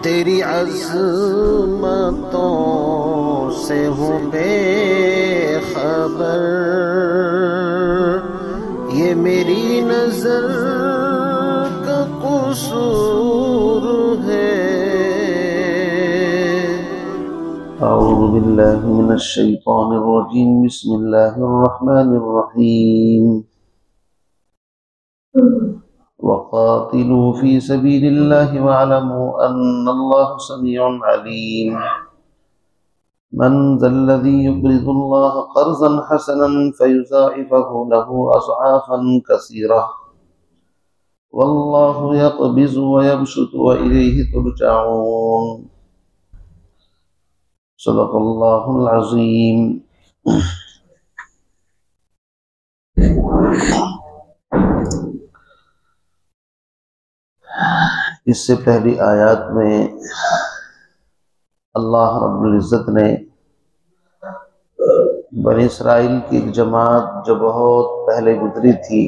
تیری عظمتوں سے ہوں بے خبر، یہ میری نظر کا قصور ہے۔ اعوذ باللہ من الشیطان الرجیم، بسم اللہ الرحمن الرحیم۔ وقاتلوا في سبيل الله واعلموا أن الله سميع عليم۔ من ذا الذي يقرض الله قرضا حسنا فيضاعفه له أضعافا كثيرة والله يقبض ويبسط وإليه ترجعون۔ صدق الله العظيم۔ اس سے پہلی آیات میں اللہ رب العزت نے بنی اسرائیل کی ایک جماعت جو بہت پہلے گزری تھی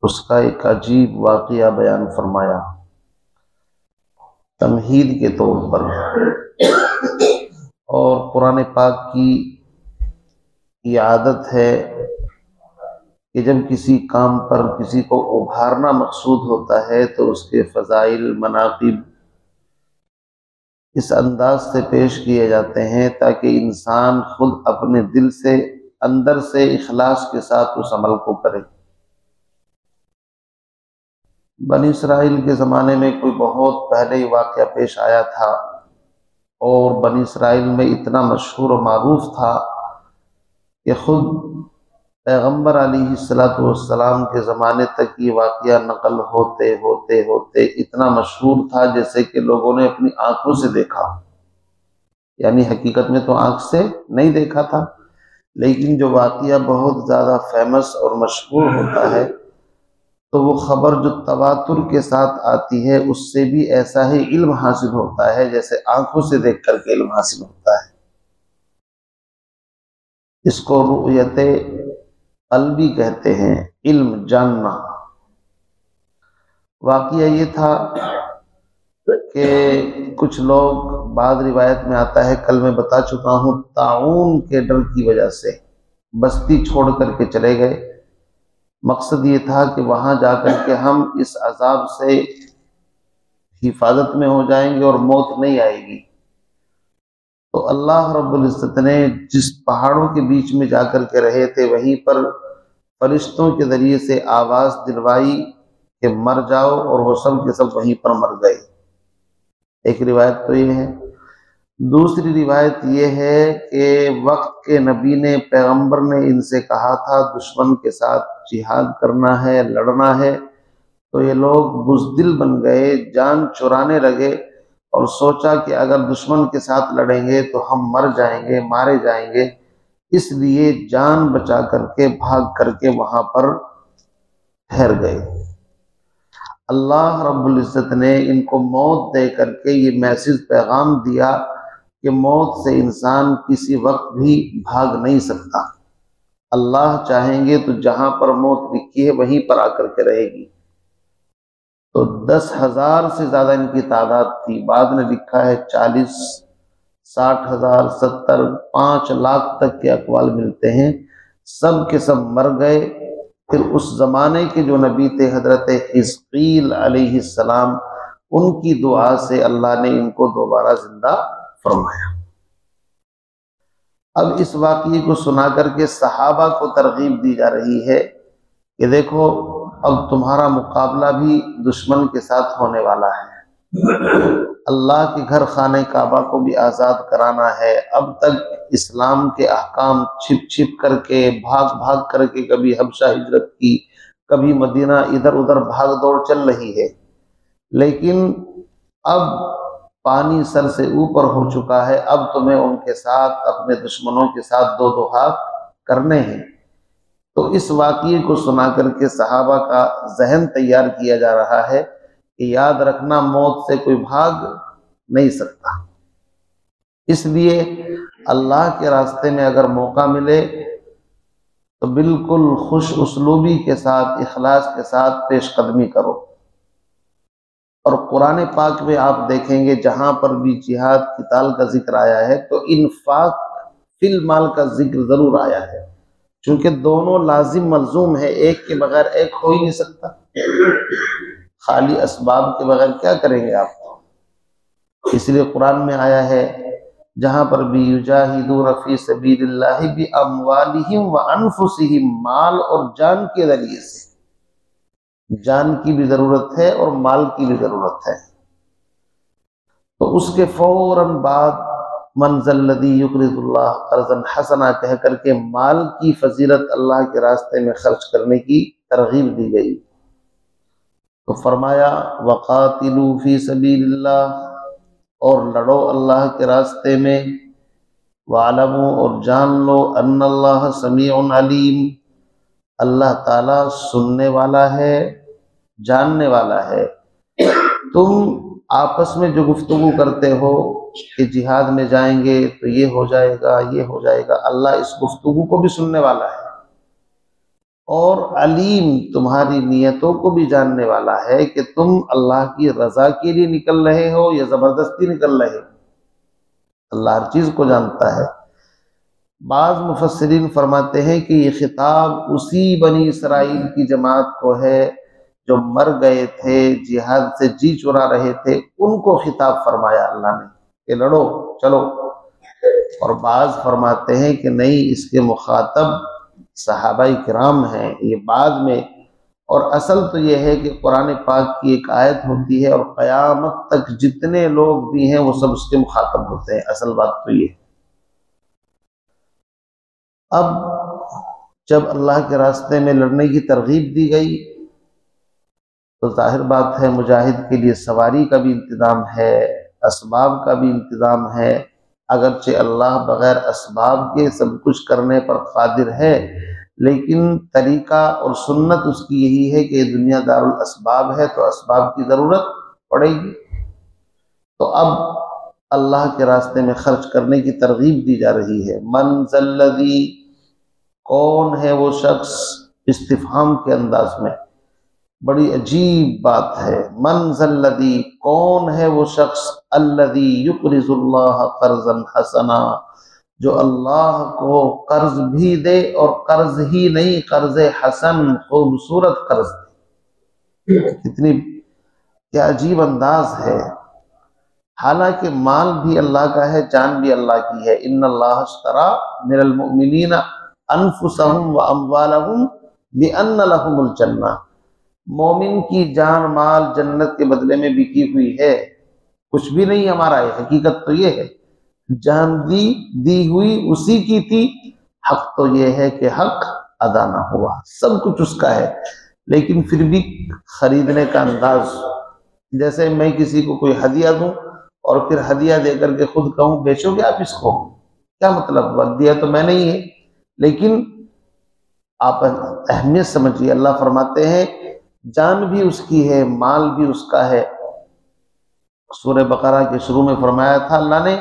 اس کا ایک عجیب واقعہ بیان فرمایا تمہید کے طور پر، اور قرآن پاک کی یہ عادت ہے کہ جب کسی کام پر کسی کو ابھارنا مقصود ہوتا ہے تو اس کے فضائل مناقب اس انداز سے پیش کیے جاتے ہیں تاکہ انسان خود اپنے دل سے اندر سے اخلاص کے ساتھ اس عمل کو کرے۔ بنی اسرائیل کے زمانے میں کوئی بہت پہلے ہی واقعہ پیش آیا تھا، اور بنی اسرائیل میں اتنا مشہور و معروف تھا کہ خود پیغمبر علیہ السلام کے زمانے تک یہ واقعہ نقل ہوتے ہوتے ہوتے اتنا مشہور تھا جیسے کہ لوگوں نے اپنی آنکھوں سے دیکھا، یعنی حقیقت میں تو آنکھ سے نہیں دیکھا تھا، لیکن جو واقعہ بہت زیادہ فیمس اور مشہور ہوتا ہے تو وہ خبر جو تواتر کے ساتھ آتی ہے اس سے بھی ایسا ہی علم حاصل ہوتا ہے جیسے آنکھوں سے دیکھ کر کے علم حاصل ہوتا ہے۔ اس کو رؤیت قلبی کہتے ہیں، علم جاننا۔ واقعہ یہ تھا کہ کچھ لوگ، بعض روایت میں آتا ہے، کل میں بتا چکا ہوں، طاعون کے ڈر کی وجہ سے بستی چھوڑ کر کے چلے گئے۔ مقصد یہ تھا کہ وہاں جا کر کے ہم اس عذاب سے حفاظت میں ہو جائیں گے اور موت نہیں آئے گی۔ تو اللہ رب العزت نے جس پہاڑوں کے بیچ میں جا کر کے رہے تھے وہیں پر فرشتوں کے ذریعے سے آواز دلوائی کہ مر جاؤ، اور وہ سب کے سب وہیں پر مر گئے۔ ایک روایت تو یہ ہے۔ دوسری روایت یہ ہے کہ وقت کے نبی نے، پیغمبر نے ان سے کہا تھا دشمن کے ساتھ جہاد کرنا ہے، لڑنا ہے، تو یہ لوگ بزدل بن گئے، جان چرانے لگے، اور سوچا کہ اگر دشمن کے ساتھ لڑیں گے تو ہم مر جائیں گے، مارے جائیں گے، اس لیے جان بچا کر کے بھاگ کر کے وہاں پر ٹھہر گئے۔ اللہ رب العزت نے ان کو موت دے کر کے یہ میسج پیغام دیا کہ موت سے انسان کسی وقت بھی بھاگ نہیں سکتا۔ اللہ چاہیں گے تو جہاں پر موت لکھی ہے وہیں پر آ کر کے رہے گی۔ تو 10,000 سے زیادہ ان کی تعداد تھی، بعد نے لکھا ہے 40، 60,000، 70، 5 لاکھ تک کے اقوال ملتے ہیں۔ سب کے سب مر گئے۔ پھر اس زمانے کے جو نبی تھے حضرت حزقیل علیہ السلام، ان کی دعا سے اللہ نے ان کو دوبارہ زندہ فرمایا۔ اب اس واقعے کو سنا کر کے صحابہ کو ترغیب دی جا رہی ہے کہ دیکھو اب تمہارا مقابلہ بھی دشمن کے ساتھ ہونے والا ہے، اللہ کے گھر خانہ کعبہ کو بھی آزاد کرانا ہے۔ اب تک اسلام کے احکام چھپ چھپ کر کے، بھاگ بھاگ کر کے، کبھی حبشہ ہجرت کی، کبھی مدینہ، ادھر ادھر بھاگ دوڑ چل رہی ہے، لیکن اب پانی سر سے اوپر ہو چکا ہے۔ اب تمہیں ان کے ساتھ، اپنے دشمنوں کے ساتھ دو دو ہاتھ کرنے ہیں۔ تو اس واقعے کو سنا کر کے صحابہ کا ذہن تیار کیا جا رہا ہے کہ یاد رکھنا موت سے کوئی بھاگ نہیں سکتا، اس لیے اللہ کے راستے میں اگر موقع ملے تو بالکل خوش اسلوبی کے ساتھ، اخلاص کے ساتھ پیش قدمی کرو۔ اور قرآن پاک میں آپ دیکھیں گے جہاں پر بھی جہاد قتال کا ذکر آیا ہے تو انفاق فی المال کا ذکر ضرور آیا ہے، چونکہ دونوں لازم ملزوم ہے، ایک کے بغیر ایک ہو ہی نہیں سکتا۔ خالی اسباب کے بغیر کیا کریں گے آپ؟ اس لیے قرآن میں آیا ہے جہاں پر بھی یجاہدون فی سبیل اللہ باموالہم وانفسہم، مال اور جان کے ذریعے سے، جان کی بھی ضرورت ہے اور مال کی بھی ضرورت ہے۔ تو اس کے فوراً بعد من ذا الذی یقرض اللہ قرضا حسنا کہہ کر کے مال کی فضیلت اللہ کے راستے میں خرچ کرنے کی ترغیب دی گئی۔ تو فرمایا وقاتلوا فی سبیل اللہ، اور لڑو اللہ کے راستے میں، وعلموا اور جان لو ان اللہ سمیع علیم، اللہ تعالیٰ سننے والا ہے، جاننے والا ہے۔ تم آپس میں جو گفتگو کرتے ہو کہ جہاد میں جائیں گے تو یہ ہو جائے گا، یہ ہو جائے گا، اللہ اس گفتگو کو بھی سننے والا ہے، اور علیم تمہاری نیتوں کو بھی جاننے والا ہے کہ تم اللہ کی رضا کے لیے نکل رہے ہو یا زبردستی نکل رہے ہو۔ اللہ ہر چیز کو جانتا ہے۔ بعض مفسرین فرماتے ہیں کہ یہ خطاب اسی بنی اسرائیل کی جماعت کو ہے جو مر گئے تھے، جہاد سے جی چرا رہے تھے، ان کو خطاب فرمایا اللہ نے کہ لڑو چلو۔ اور بعض فرماتے ہیں کہ نہیں، اس کے مخاطب صحابہ کرام ہیں، یہ بعد میں، اور اصل تو یہ ہے کہ قرآن پاک کی ایک آیت ہوتی ہے اور قیامت تک جتنے لوگ بھی ہیں وہ سب اس کے مخاطب ہوتے ہیں، اصل بات تو یہ ہے۔ اب جب اللہ کے راستے میں لڑنے کی ترغیب دی گئی تو ظاہر بات ہے مجاہد کے لیے سواری کا بھی انتظام ہے، اسباب کا بھی انتظام ہے، اگرچہ اللہ بغیر اسباب کے سب کچھ کرنے پر قادر ہے، لیکن طریقہ اور سنت اس کی یہی ہے کہ یہ دنیا دار الاسباب ہے تو اسباب کی ضرورت پڑے گی۔ تو اب اللہ کے راستے میں خرچ کرنے کی ترغیب دی جا رہی ہے۔ من ذا الذی، کون ہے وہ شخص، استفہام کے انداز میں، بڑی عجیب بات ہے۔ من ذا الذی، کون ہے وہ شخص، الذی یقرض اللہ قرضا حسنا، جو اللہ کو قرض بھی دے، اور قرض ہی نہیں، قرض حسن، خوبصورت قرض دے۔ کتنی کیا عجیب انداز ہے۔ حالانکہ مال بھی اللہ کا ہے، جان بھی اللہ کی ہے۔ ان اللہ اشترى من المؤمنین انفسهم واموالهم بان لهم الجنہ، مومن کی جان مال جنت کے بدلے میں بکی ہوئی ہے، کچھ بھی نہیں ہمارا ہے، حقیقت تو یہ ہے، جان دی ہوئی اسی کی تھی، حق تو یہ ہے کہ حق ادا نہ ہوا، سب کچھ اس کا ہے، لیکن پھر بھی خریدنے کا انداز، جیسے میں کسی کو کوئی ہدیہ دوں اور پھر ہدیہ دے کر کے خود کہوں بیچو گے آپ اس کو، کیا مطلب، ہدیہ تو میں نہیں ہے، لیکن آپ اہمیت سمجھیے۔ اللہ فرماتے ہیں جان بھی اس کی ہے، مال بھی اس کا ہے۔ سورہ بقرہ کے شروع میں فرمایا تھا اللہ نے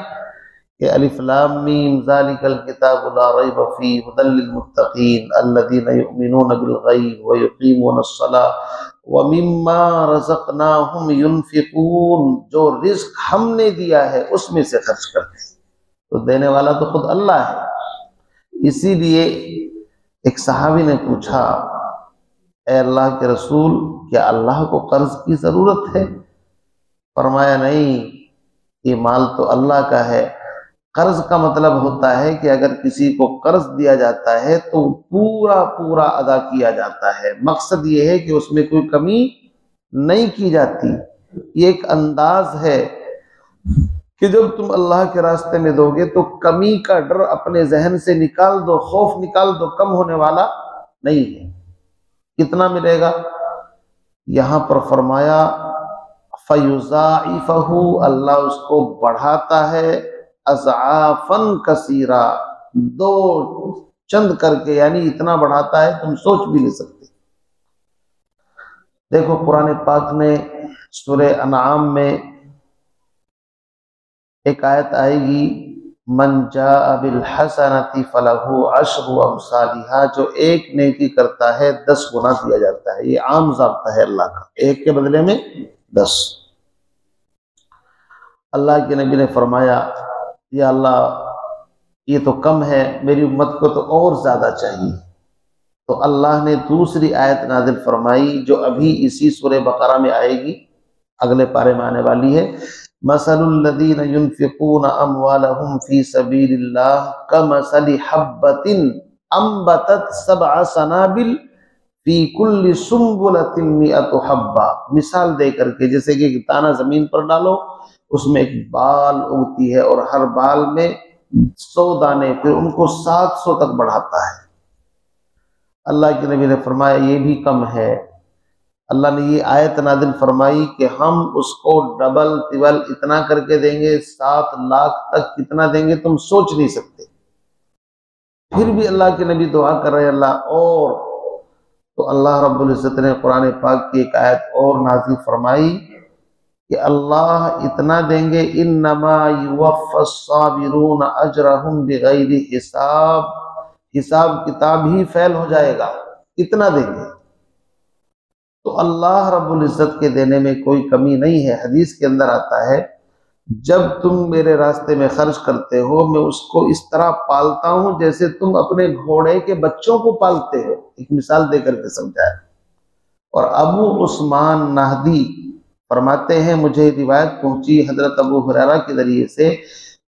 کہ الف لام میم ذالک الکتاب لا ریب فیہ ھدی للمتقین الذین یؤمنون بالغیب ویقیمون الصلاۃ ومما رزقناہم ینفقون، جو رزق ہم نے دیا ہے اس میں سے خرچ کرتے ہیں، تو دینے والا تو خود اللہ ہے۔ اسی لیے ایک صحابی نے پوچھا اے اللہ کے رسول، کیا اللہ کو قرض کی ضرورت ہے؟ فرمایا نہیں، یہ مال تو اللہ کا ہے۔ قرض کا مطلب ہوتا ہے کہ اگر کسی کو قرض دیا جاتا ہے تو پورا ادا کیا جاتا ہے، مقصد یہ ہے کہ اس میں کوئی کمی نہیں کی جاتی۔ یہ ایک انداز ہے کہ جب تم اللہ کے راستے میں دو گے تو کمی کا ڈر اپنے ذہن سے نکال دو، خوف نکال دو، کم ہونے والا نہیں ہے۔ کتنا ملے گا؟ یہاں پر فرمایا فَيُضَاعِفَهُ، اللہ اس کو بڑھاتا ہے، اضعافاً کثیرہ، دو چند کر کے، یعنی اتنا بڑھاتا ہے تم سوچ بھی نہیں سکتے۔ دیکھو قرآن پاک میں سورہ انعام میں ایک آیت آئے گی من جاء بالحسنۃ فلہ عشر امثالھا، جو ایک نیکی کرتا ہے 10 گنا دیا جاتا ہے۔ یہ عام ضابطہ ہے اللہ کا، ایک کے بدلے میں 10۔ اللہ کے نبی نے فرمایا یا اللہ یہ تو کم ہے، میری امت کو تو اور زیادہ چاہیے۔ تو اللہ نے دوسری آیت نازل فرمائی جو ابھی اسی سورہ بقرہ میں آئے گی، اگلے پارے میں آنے والی ہے، مثل الذین ينفقون اموالهم فی سبیل اللہ کمثل حبۃ انبتت سبع سنابل فی کل سنبلۃ مئۃ حبہ، مثال دے کر کے جیسے کہ ایک دانہ زمین پر ڈالو، اس میں ایک بال اگتی ہے اور ہر بال میں 100 دانے، پھر ان کو 700 تک بڑھاتا ہے۔ اللہ کے نبی نے فرمایا یہ بھی کم ہے۔ اللہ نے یہ آیت نازل فرمائی کہ ہم اس کو ڈبل ٹبل اتنا کر کے دیں گے، 7 لاکھ تک کتنا دیں گے تم سوچ نہیں سکتے۔ پھر بھی اللہ کے نبی دعا کر رہے اللہ اور، تو اللہ رب العزت نے قرآن پاک کی ایک آیت اور نازل فرمائی کہ اللہ اتنا دیں گے، انما یوفی الصابرون اجرہم بغیر حساب، حساب کتاب ہی فیل ہو جائے گا، اتنا دیں گے۔ تو اللہ رب العزت کے دینے میں کوئی کمی نہیں ہے۔ حدیث کے اندر آتا ہے جب تم میرے راستے میں خرچ کرتے ہو میں اس کو اس طرح پالتا ہوں جیسے تم اپنے گھوڑے کے بچوں کو پالتے ہو، ایک مثال دے کر کے سمجھایا۔ اور ابو عثمان نہدی فرماتے ہیں مجھے روایت پہنچی حضرت ابو ہریرہ کے ذریعے سے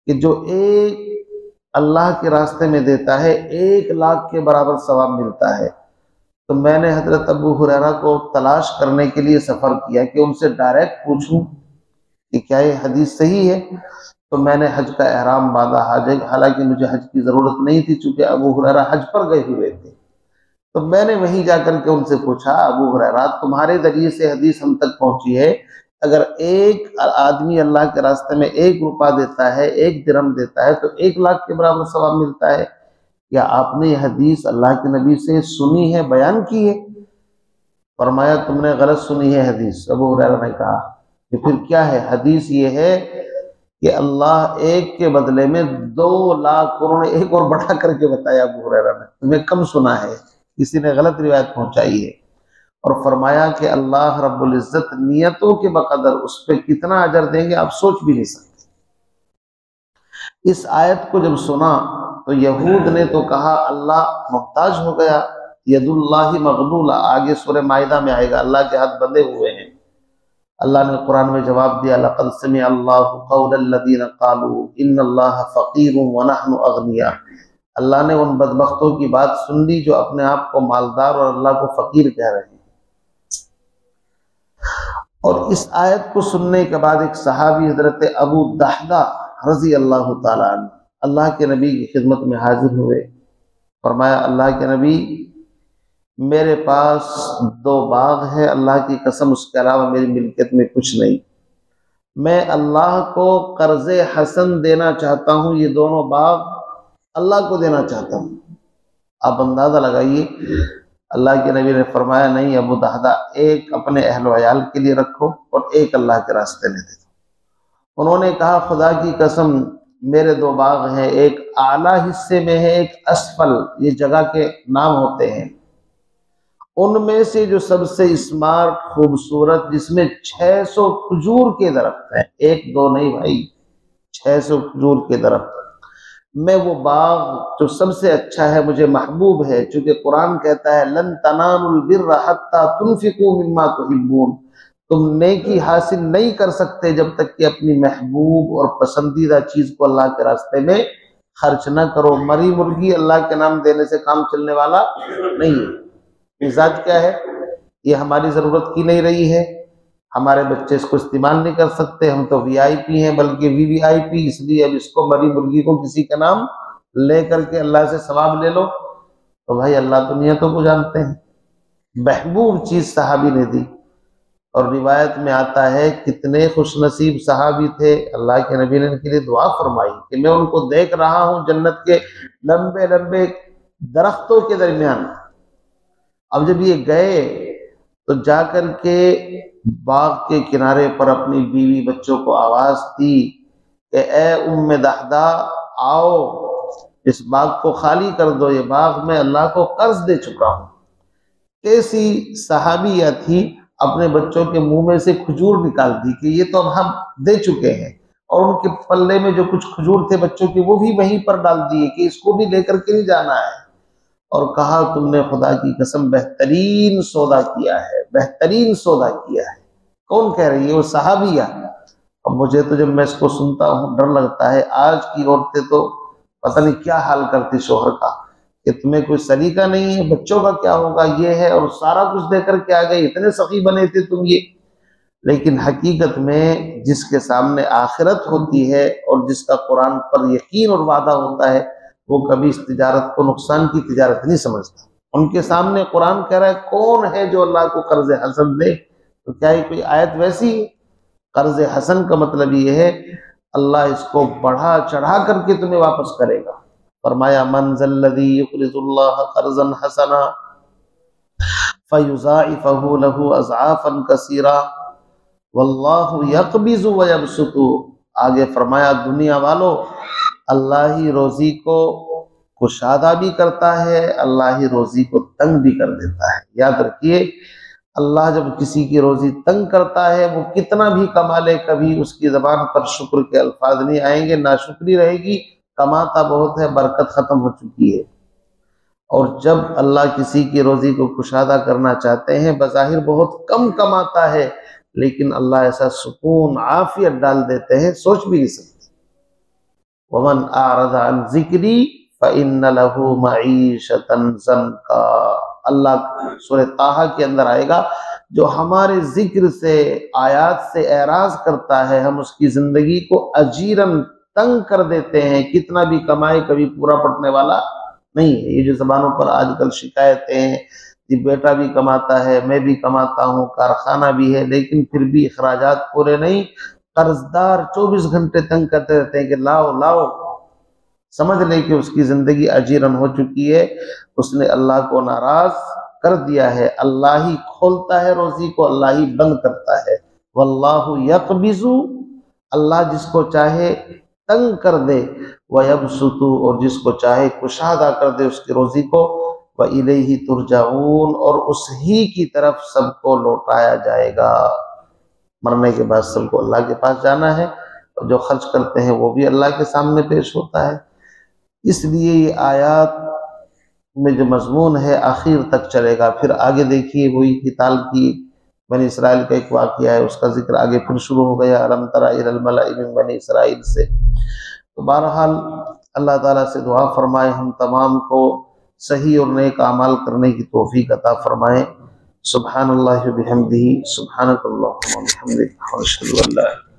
کہ جو ایک اللہ کے راستے میں دیتا ہے 1 لاکھ کے برابر ثواب ملتا ہے۔ تو میں نے حضرت ابو ہریرہ کو تلاش کرنے کے لیے سفر کیا کہ ان سے ڈائریکٹ پوچھوں کہ کیا یہ حدیث صحیح ہے۔ تو میں نے حج کا احرام باندھا، حالانکہ مجھے حج کی ضرورت نہیں تھی چونکہ ابو ہریرہ حج پر گئے ہوئے تھے۔ تو میں نے وہیں جا کر کے ان سے پوچھا ابو ہریرہ تمہارے ذریعے سے حدیث ہم تک پہنچی ہے، اگر ایک آدمی اللہ کے راستے میں 1 روپیہ دیتا ہے، 1 درہم دیتا ہے تو 1 لاکھ کے برابر ثواب ملتا ہے۔ کیا آپ نے یہ حدیث اللہ کے نبی سے سنی ہے، بیان کی ہے؟ فرمایا تم نے غلط سنی ہے حدیث۔ ابو ہریرہ نے کہا کہ پھر کیا ہے؟ حدیث یہ ہے کہ اللہ 1 کے بدلے میں 2 لاکھ، انہوں نے 1 اور بڑھا کر کے بتایا ابو ہریرہ نے، تمہیں کم سنا ہے، کسی نے غلط روایت پہنچائی ہے۔ اور فرمایا کہ اللہ رب العزت نیتوں کے بقدر اس پہ کتنا اجر دیں گے آپ سوچ بھی نہیں سکتے۔ اس آیت کو جب سنا تو یہود نے تو کہا اللہ محتاج ہو گیا، ید اللہ مغلولہ، آگے سورہ مائدہ میں آئے گا اللہ کے ہاتھ بندھے ہوئے ہیں۔ اللہ نے قرآن میں جواب دیا لقد سمع اللہ قول الذین قالوا ان اللہ فقیر ونحن اغنیاء، اللہ نے ان بدبختوں کی بات سن لی جو اپنے آپ کو مالدار اور اللہ کو فقیر کہہ رہے ہیں۔ اور اس آیت کو سننے کے بعد ایک صحابی حضرت ابو دحدہ رضی اللہ تعالیٰ عنہ اللہ کے نبی کی خدمت میں حاضر ہوئے، فرمایا اللہ کے نبی میرے پاس 2 باغ ہے، اللہ کی قسم اس کے علاوہ میری ملکیت میں کچھ نہیں، میں اللہ کو قرض حسن دینا چاہتا ہوں، یہ دونوں باغ اللہ کو دینا چاہتا ہوں۔ آپ اندازہ لگائیے، اللہ کے نبی نے فرمایا نہیں ابو دحدہ، 1 اپنے اہل و عیال کے لیے رکھو اور 1 اللہ کے راستے میں دے دو۔ انہوں نے کہا خدا کی قسم میرے 2 باغ ہیں، ایک اعلیٰ حصے میں ہے، ایک اسفل، یہ جگہ کے نام ہوتے ہیں، ان میں سے جو سب سے اسمارٹ خوبصورت جس میں 600 کھجور کے درخت ہیں، 1 2 نہیں بھائی، 600 کھجور کے درخت، میں وہ باغ جو سب سے اچھا ہے مجھے محبوب ہے، چونکہ قرآن کہتا ہے لن تنالوا البر حتی تنفقوا مما تحبون، تم نیکی حاصل نہیں کر سکتے جب تک کہ اپنی محبوب اور پسندیدہ چیز کو اللہ کے راستے میں خرچ نہ کرو۔ مری مرغی اللہ کے نام دینے سے کام چلنے والا نہیں ہے۔ مزاج کیا ہے؟ یہ ہماری ضرورت کی نہیں رہی ہے، ہمارے بچے اس کو استعمال نہیں کر سکتے، ہم تو وی آئی پی ہیں بلکہ وی وی آئی پی، اس لیے اب اس کو مری مرغی کو کسی کا نام لے کر کے اللہ سے ثواب لے لو۔ تو بھائی اللہ تو نیتوں کو جانتے ہیں۔ محبوب چیز صحابی نے دی، اور روایت میں آتا ہے کتنے خوش نصیب صحابی تھے، اللہ کے نبی نے ان کے لیے دعا فرمائی کہ میں ان کو دیکھ رہا ہوں جنت کے لمبے لمبے درختوں کے درمیان۔ اب جب یہ گئے تو جا کر کے باغ کے کنارے پر اپنی بیوی بچوں کو آواز دی کہ اے ام دحدہ آؤ اس باغ کو خالی کر دو، یہ باغ میں اللہ کو قرض دے چکا ہوں۔ کیسی صحابیہ تھی، اپنے بچوں کے منہ میں سے کھجور نکال دی کہ یہ تو اب ہم دے چکے ہیں، اور ان کے پلے میں جو کچھ کھجور تھے بچوں کے وہ بھی وہیں پر ڈال دیے کہ اس کو بھی لے کر کے نہیں جانا ہے، اور کہا تم نے خدا کی قسم بہترین سودا کیا ہے، بہترین سودا کیا ہے۔ کون کہہ رہی ہے؟ وہ صحابیہ۔ اب مجھے تو جب میں اس کو سنتا ہوں ڈر لگتا ہے، آج کی عورتیں تو پتہ نہیں کیا حال کرتی شوہر کا کہ تمہیں کوئی سلیقہ نہیں ہے، بچوں کا کیا ہوگا، یہ ہے، اور سارا کچھ دے کر کے آ گئے، اتنے سخی بنے تھے تم یہ۔ لیکن حقیقت میں جس کے سامنے آخرت ہوتی ہے اور جس کا قرآن پر یقین اور وعدہ ہوتا ہے وہ کبھی اس تجارت کو نقصان کی تجارت نہیں سمجھتا۔ ان کے سامنے قرآن کہہ رہا ہے کون ہے جو اللہ کو قرض حسن دے، تو کیا یہ کوئی آیت ویسی ہے؟ قرض حسن کا مطلب یہ ہے اللہ اس کو بڑھا چڑھا کر کے تمہیں واپس کرے گا۔ فرمایا من ذا الذی یقرض اللہ قرضا حسنا فیضاعفہ لہ اضعافا کثیرا واللہ یقبض ویبسط۔ آگے فرمایا دنیا والو اللہ ہی روزی کو کشادہ بھی کرتا ہے، اللہ ہی روزی کو تنگ بھی کر دیتا ہے۔ یاد رکھیے اللہ جب کسی کی روزی تنگ کرتا ہے وہ کتنا بھی کما لے کبھی اس کی زبان پر شکر کے الفاظ نہیں آئیں گے، ناشکری رہے گی، کماتا بہت ہے برکت ختم ہو چکی ہے۔ اور جب اللہ کسی کی روزی کو کشادہ کرنا چاہتے ہیں بظاہر بہت کم کماتا ہے لیکن اللہ ایسا سکون عافیت ڈال دیتے ہیں سوچ بھی نہیں سکتے۔ وَمَنْ أَعْرَضَ عَنْ ذِكْرِي فَإِنَّ لَهُ مَعِيشَةً ضَنْكًا۔ اللہ سورہ طٰہٰ کے اندر آئے گا جو ہمارے ذکر سے آیات سے اعراض کرتا ہے ہم اس کی زندگی کو اجیرن تنگ کر دیتے ہیں، کتنا بھی کمائے کبھی پورا پڑنے والا نہیں ہے۔ یہ جو زبانوں پر آج کل شکایتیں ہیں کہ بیٹا بھی کماتا ہے میں بھی کماتا ہوں کارخانہ بھی ہے لیکن پھر بھی اخراجات پورے نہیں، قرض دار 24 گھنٹے تنگ کرتے رہتے ہیں کہ لاؤ لاؤ۔ سمجھ لے کہ اس کی زندگی اجیرن ہو چکی ہے، اس نے اللہ کو ناراض کر دیا ہے۔ اللہ ہی کھولتا ہے روزی کو، اللہ ہی بند کرتا ہے۔ واللہ یقبض، اللہ جس کو چاہے تنگ کر دے، ویبسط، اور جس کو چاہے کشادہ کر دے اس کی روزی کو، وإلیہ ترجعون، اور اس ہی کی طرف سب کو لوٹایا جائے گا۔ مرنے کے بعد سب کو اللہ کے پاس جانا ہے، اور جو خرچ کرتے ہیں وہ بھی اللہ کے سامنے پیش ہوتا ہے۔ اس لیے یہ آیات میں جو مضمون ہے آخر تک چلے گا۔ پھر آگے دیکھیے وہی قتال کی بنی اسرائیل کا ایک واقعہ ہے، اس کا ذکر آگے پھر شروع ہو گیا الم تر الی الملأ من بنی اسرائیل سے۔ تو بہرحال اللہ تعالیٰ سے دعا فرمائے ہم تمام کو صحیح اور نیک اعمال کرنے کی توفیق عطا فرمائے۔ سبحان اللہ و بحمدہ، سبحانک اللہم و بحمدک، اشہد ان لا الہ الا انت